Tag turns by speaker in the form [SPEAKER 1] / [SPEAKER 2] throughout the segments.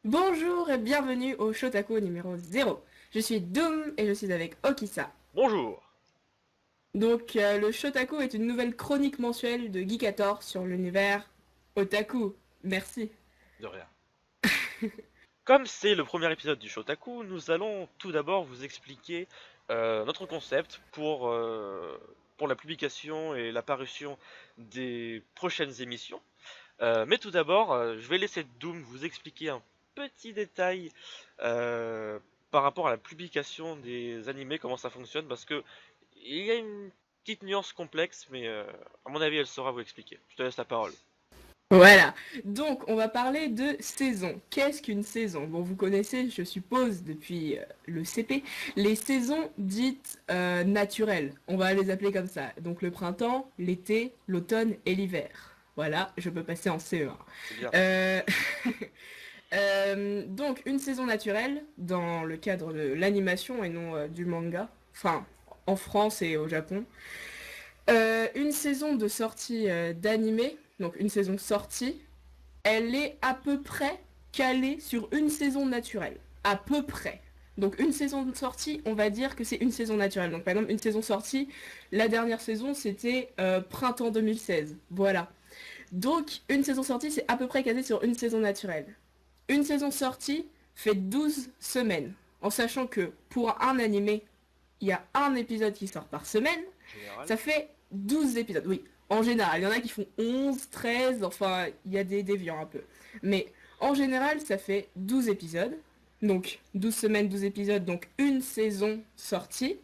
[SPEAKER 1] Bonjour et bienvenue au Shotaku numéro 0. Je suis Doom et je suis avec Okisa.
[SPEAKER 2] Bonjour.
[SPEAKER 1] Le Shotaku est une nouvelle chronique mensuelle de Geekator sur l'univers Otaku. Merci.
[SPEAKER 2] De rien. Comme c'est le premier épisode du Shotaku, nous allons tout d'abord vous expliquer notre concept pour la publication et l'apparition des prochaines émissions. Mais tout d'abord, je vais laisser Doom vous expliquer un petit détail euh, par rapport à la publication des animés, comment ça fonctionne, parce que il y a une petite nuance complexe, mais à mon avis, elle saura vous expliquer. Je te laisse la parole.
[SPEAKER 1] Voilà. Donc on va parler de saison. Qu'est-ce qu'une saison? Bon, vous connaissez, je suppose, depuis le CP, les saisons dites naturelles. On va les appeler comme ça. Donc le printemps, l'été, l'automne et l'hiver. Voilà, je peux passer en CE1.
[SPEAKER 2] C'est bien.
[SPEAKER 1] Euh, donc une saison naturelle dans le cadre de l'animation et non du manga, enfin en France et au Japon. Une saison de sortie d'animé, donc une saison sortie, elle est à peu près calée sur une saison naturelle. À peu près. Donc une saison de sortie, on va dire que c'est une saison naturelle. Donc par exemple une saison sortie, la dernière saison c'était printemps 2016. Voilà. Donc une saison sortie c'est à peu près casé sur une saison naturelle. Une saison sortie fait 12 semaines. En sachant que pour un animé, il y a un épisode qui sort par semaine,
[SPEAKER 2] Général.
[SPEAKER 1] ça fait 12 épisodes. Oui, en général, il y en a qui font 11, 13, enfin, il y a des déviants un peu. Mais en général, ça fait 12 épisodes. Donc 12 semaines, 12 épisodes, donc une saison sortie.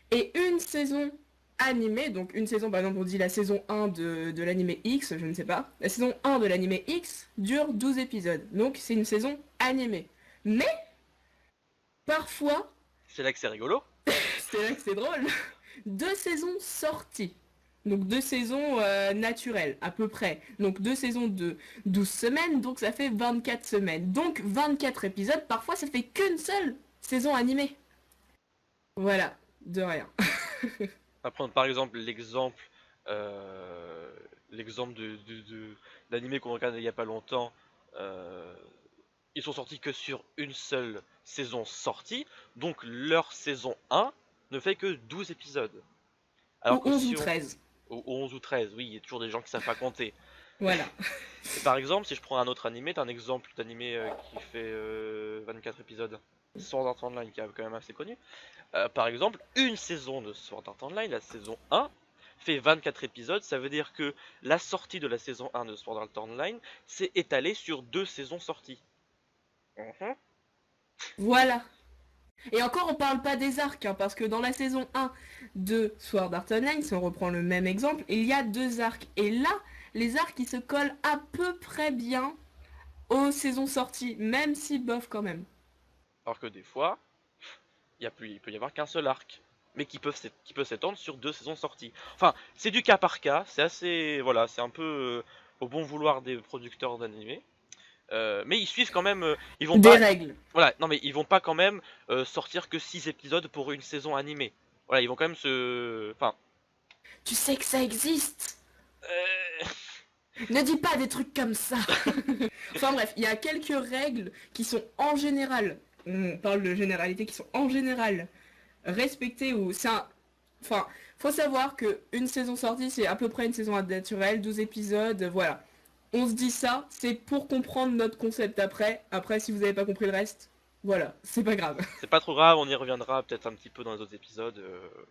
[SPEAKER 1] Et une saison animée, donc une saison, par exemple, on dit la saison 1 de l'animé X, je ne sais pas. La saison 1 de l'animé X dure 12 épisodes. Donc c'est une saison animée. Mais parfois,
[SPEAKER 2] C'est là que c'est rigolo.
[SPEAKER 1] c'est là que c'est drôle, deux saisons sorties. Donc deux saisons naturelles, à peu près. Donc deux saisons de 12 semaines, donc ça fait 24 semaines. Donc 24 épisodes, parfois ça fait qu'une seule saison animée. Voilà, de rien.
[SPEAKER 2] On va prendre par exemple l'exemple d'animé qu'on regardait il y a pas longtemps. Euh, Ils sont sortis que sur une seule saison sortie, donc leur saison 1 ne fait que 12 épisodes. Alors
[SPEAKER 1] Ou
[SPEAKER 2] que
[SPEAKER 1] 11 ou
[SPEAKER 2] si on...
[SPEAKER 1] 13.
[SPEAKER 2] ou 11 ou 13, oui, il y a toujours des gens qui savent pas compter.
[SPEAKER 1] Voilà.
[SPEAKER 2] Et par exemple, si je prends un autre animé, t'as un exemple d'animé qui fait 24 épisodes. Sword Art Online, qui est quand même assez connu. Par exemple, une saison de Sword Art Online, la saison 1, fait 24 épisodes. Ça veut dire que la sortie de la saison 1 de Sword Art Online s'est étalée sur deux saisons sorties. Mhm.
[SPEAKER 1] Voilà. Et encore, on parle pas des arcs, hein, parce que dans la saison 1 de Sword Art Online, si on reprend le même exemple, il y a deux arcs. Et là, les arcs, ils se collent à peu près bien aux saisons sorties, même si bof quand même.
[SPEAKER 2] Alors que des fois, il peut y avoir qu'un seul arc, mais qui peut s'étendre sur deux saisons sorties. Enfin, c'est du cas par cas, c'est assez... Voilà, c'est un peu au bon vouloir des producteurs d'animés. Mais ils suivent quand même, ils vont
[SPEAKER 1] Des
[SPEAKER 2] pas,
[SPEAKER 1] règles.
[SPEAKER 2] voilà, non mais ils vont pas quand même sortir que 6 épisodes pour une saison animée. Voilà, ils vont quand même enfin,
[SPEAKER 1] Tu sais que ça existe.
[SPEAKER 2] euh,
[SPEAKER 1] Ne dis pas des trucs comme ça. Enfin bref, il y a quelques règles qui sont en général, on parle de généralité, qui sont en général respectées ou c'est un... Enfin, faut savoir que une saison sortie, c'est à peu près une saison naturelle, 12 épisodes, voilà. On se dit ça, c'est pour comprendre notre concept après. Après, si vous n'avez pas compris le reste, voilà, c'est pas grave.
[SPEAKER 2] c'est pas trop grave, on y reviendra peut-être un petit peu dans les autres épisodes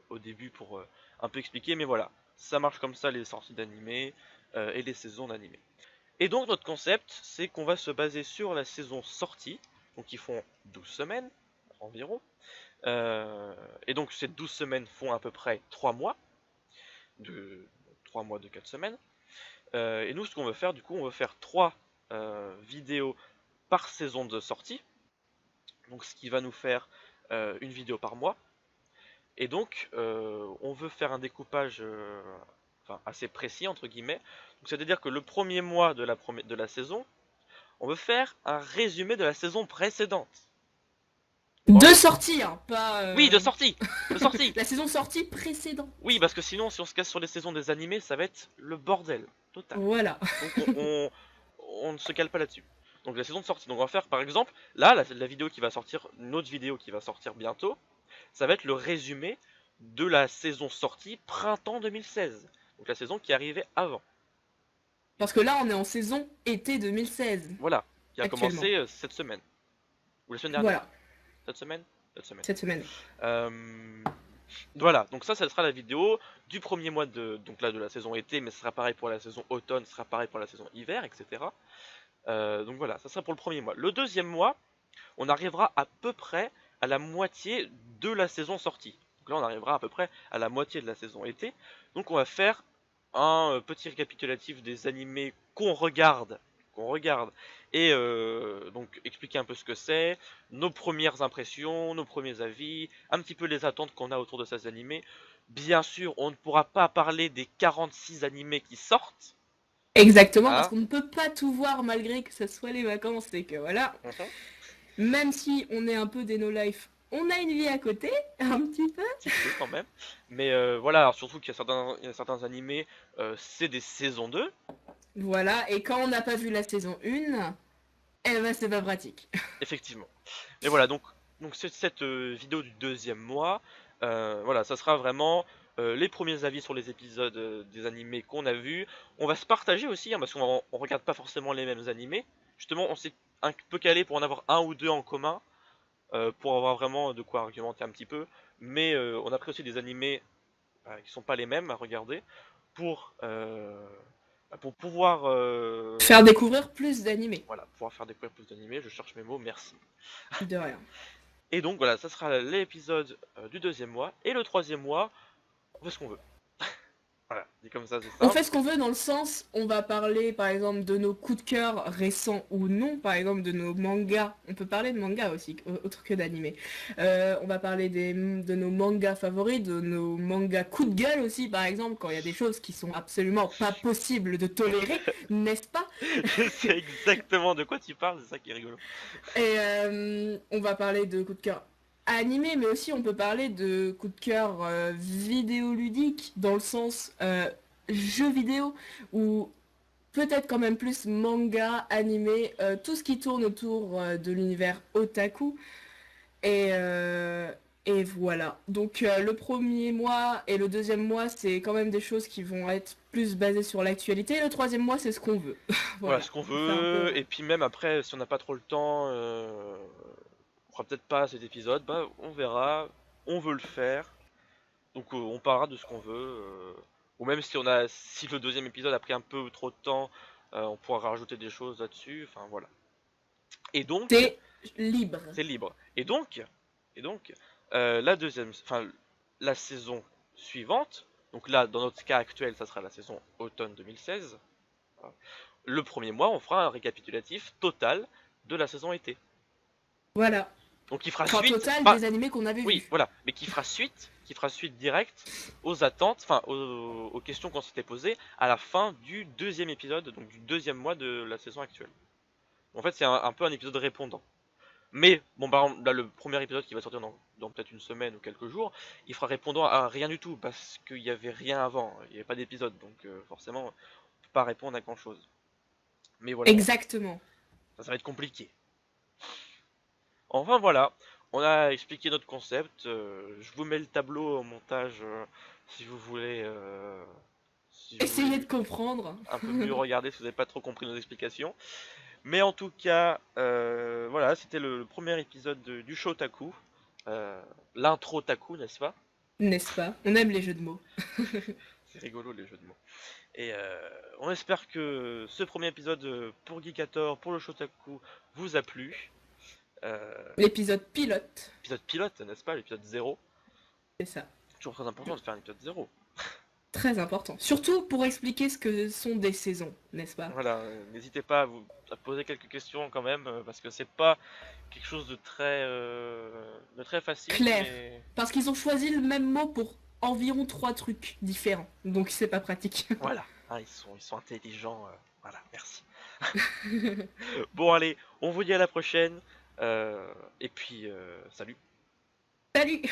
[SPEAKER 2] au début pour un peu expliquer, mais voilà, ça marche comme ça les sorties d'animé et les saisons d'animé. Et donc notre concept, c'est qu'on va se baser sur la saison sortie, donc ils font 12 semaines environ. Et donc ces 12 semaines font à peu près 3 mois, de 3 mois de 4 semaines. Et nous ce qu'on veut faire, du coup, on veut faire 3 vidéos par saison de sortie. Donc ce qui va nous faire une vidéo par mois. Et donc on veut faire un découpage enfin, assez précis entre guillemets. C'est-à-dire que le premier mois de la saison, on veut faire un résumé de la saison précédente.
[SPEAKER 1] De
[SPEAKER 2] Voilà.
[SPEAKER 1] sortie, hein, pas...
[SPEAKER 2] Oui, de sortie! De sortie!
[SPEAKER 1] La saison sortie précédente.
[SPEAKER 2] Oui, parce que sinon, si on se casse sur les saisons des animés, ça va être le bordel total.
[SPEAKER 1] Voilà.
[SPEAKER 2] Donc on ne se cale pas là-dessus. Donc la saison de sortie. Donc on va faire par exemple, là, la vidéo qui va sortir, une autre vidéo qui va sortir bientôt, ça va être le résumé de la saison sortie printemps 2016. Donc la saison qui arrivait avant.
[SPEAKER 1] Parce que là, on est en saison été 2016,
[SPEAKER 2] Voilà, qui a
[SPEAKER 1] actuellement.
[SPEAKER 2] commencé cette semaine. Ou la semaine dernière.
[SPEAKER 1] Voilà,
[SPEAKER 2] Cette semaine. Cette semaine.
[SPEAKER 1] cette semaine.
[SPEAKER 2] Euh, Voilà, donc ça sera la vidéo du premier mois donc là, de la saison été, mais ce sera pareil pour la saison automne, ce sera pareil pour la saison hiver, etc. Donc voilà, ça sera pour le premier mois. Le deuxième mois, on arrivera à peu près à la moitié de la saison sortie. Donc là, on arrivera à peu près à la moitié de la saison été. Donc on va faire un petit récapitulatif des animés qu'on regarde, et donc expliquer un peu ce que c'est, nos premières impressions, nos premiers avis, un petit peu les attentes qu'on a autour de ces animés. Bien sûr, on ne pourra pas parler des 46 animés qui sortent,
[SPEAKER 1] Exactement, parce
[SPEAKER 2] hein.
[SPEAKER 1] qu'on ne peut pas tout voir malgré que ce soit les vacances et que voilà,
[SPEAKER 2] Mhm.
[SPEAKER 1] même si on est un peu des no-life, on a une vie à côté, un petit peu.
[SPEAKER 2] Petit peu quand même. Mais voilà, alors surtout qu'il y a certains animés, c'est des saisons 2.
[SPEAKER 1] Voilà, et quand on n'a pas vu la saison 1, eh ben c'est pas pratique.
[SPEAKER 2] Effectivement. Mais voilà, donc cette vidéo du deuxième mois, voilà, ça sera vraiment les premiers avis sur les épisodes des animés qu'on a vus. On va se partager aussi, hein, parce qu'on regarde pas forcément les mêmes animés. Justement, on s'est un peu calé pour en avoir un ou deux en commun, pour avoir vraiment de quoi argumenter un petit peu. Mais on a pris aussi des animés qui sont pas les mêmes à regarder pour pouvoir
[SPEAKER 1] Faire découvrir plus d'animés,
[SPEAKER 2] voilà, pouvoir faire découvrir plus d'animés. Je cherche mes mots, merci.
[SPEAKER 1] de rien.
[SPEAKER 2] Et donc voilà, ça sera l'épisode du deuxième mois. Et le troisième mois, on fait ce qu'on veut. Voilà, dit comme ça, c'est
[SPEAKER 1] On
[SPEAKER 2] simple.
[SPEAKER 1] fait ce qu'on veut dans le sens, on va parler par exemple de nos coups de cœur récents ou non, par exemple de nos mangas. On peut parler de mangas aussi, autre que d'animé. On va parler de nos mangas favoris, de nos mangas coups de gueule aussi, par exemple, quand il y a des choses qui sont absolument pas possibles de tolérer, n'est-ce pas?
[SPEAKER 2] Je sais exactement de quoi tu parles, c'est ça qui est rigolo.
[SPEAKER 1] Et on va parler de coups de cœur animés, mais aussi on peut parler de coups de cœur vidéoludiques, dans le sens jeux vidéo, ou peut-être quand même plus manga, animé, tout ce qui tourne autour de l'univers otaku. Et, euh, et voilà. Donc le premier mois et le deuxième mois, c'est quand même des choses qui vont être plus basées sur l'actualité. Le troisième mois, c'est ce qu'on veut.
[SPEAKER 2] Voilà,
[SPEAKER 1] Voilà.
[SPEAKER 2] ce qu'on
[SPEAKER 1] On fait un peu...
[SPEAKER 2] veut. Et puis même après, si on n'a pas trop le temps, on fera peut-être pas cet épisode, bah on verra. On veut le faire. Donc on parlera de ce qu'on veut. Ou même si le deuxième épisode a pris un peu trop de temps, on pourra rajouter des choses là-dessus. Enfin voilà. Et donc,
[SPEAKER 1] C'est libre.
[SPEAKER 2] c'est libre. Et donc, enfin, la saison suivante, donc là, dans notre cas actuel, ça sera la saison automne 2016. Le premier mois, on fera un récapitulatif total de la saison été.
[SPEAKER 1] Voilà.
[SPEAKER 2] Donc qui fera
[SPEAKER 1] Enfin,
[SPEAKER 2] suite,
[SPEAKER 1] total
[SPEAKER 2] pas,
[SPEAKER 1] des animés qu'on avait
[SPEAKER 2] oui,
[SPEAKER 1] vus.
[SPEAKER 2] voilà, mais qui fera suite direct aux attentes, enfin aux questions qu'on s'était posées à la fin du deuxième épisode, donc du deuxième mois de la saison actuelle. En fait, c'est un peu un épisode répondant. Mais, bon, par exemple, là, le premier épisode qui va sortir dans peut-être une semaine ou quelques jours, il fera répondant à rien du tout, parce qu'il n'y avait rien avant, il n'y avait pas d'épisode, donc forcément, on ne peut pas répondre à grand chose. Mais voilà,
[SPEAKER 1] Exactement.
[SPEAKER 2] ça va être compliqué. Enfin voilà, on a expliqué notre concept, je vous mets le tableau au montage si vous voulez, si vous voulez
[SPEAKER 1] Essayez de comprendre.
[SPEAKER 2] un peu mieux regarder si vous n'avez pas trop compris nos explications. Mais en tout cas, voilà, c'était le premier épisode du show Taku. L'intro Taku, n'est-ce pas?
[SPEAKER 1] N'est-ce pas? On aime les jeux de mots.
[SPEAKER 2] C'est rigolo les jeux de mots. Et on espère que ce premier épisode pour Geekator, pour le show Taku, vous a plu.
[SPEAKER 1] L'épisode pilote,
[SPEAKER 2] Épisode pilote, n'est-ce pas? L'épisode 0.
[SPEAKER 1] c'est ça.
[SPEAKER 2] Toujours très important de faire un épisode 0.
[SPEAKER 1] Très important. Surtout pour expliquer ce que sont des saisons, n'est-ce pas?
[SPEAKER 2] Voilà, n'hésitez pas à poser quelques questions quand même, parce que c'est pas quelque chose de très facile,
[SPEAKER 1] Clair.
[SPEAKER 2] mais
[SPEAKER 1] Parce qu'ils ont choisi le même mot pour environ 3 trucs différents. Donc c'est pas pratique.
[SPEAKER 2] voilà, hein, ils sont intelligents, voilà, merci. Bon allez, on vous dit à la prochaine, et puis salut.
[SPEAKER 1] Salut!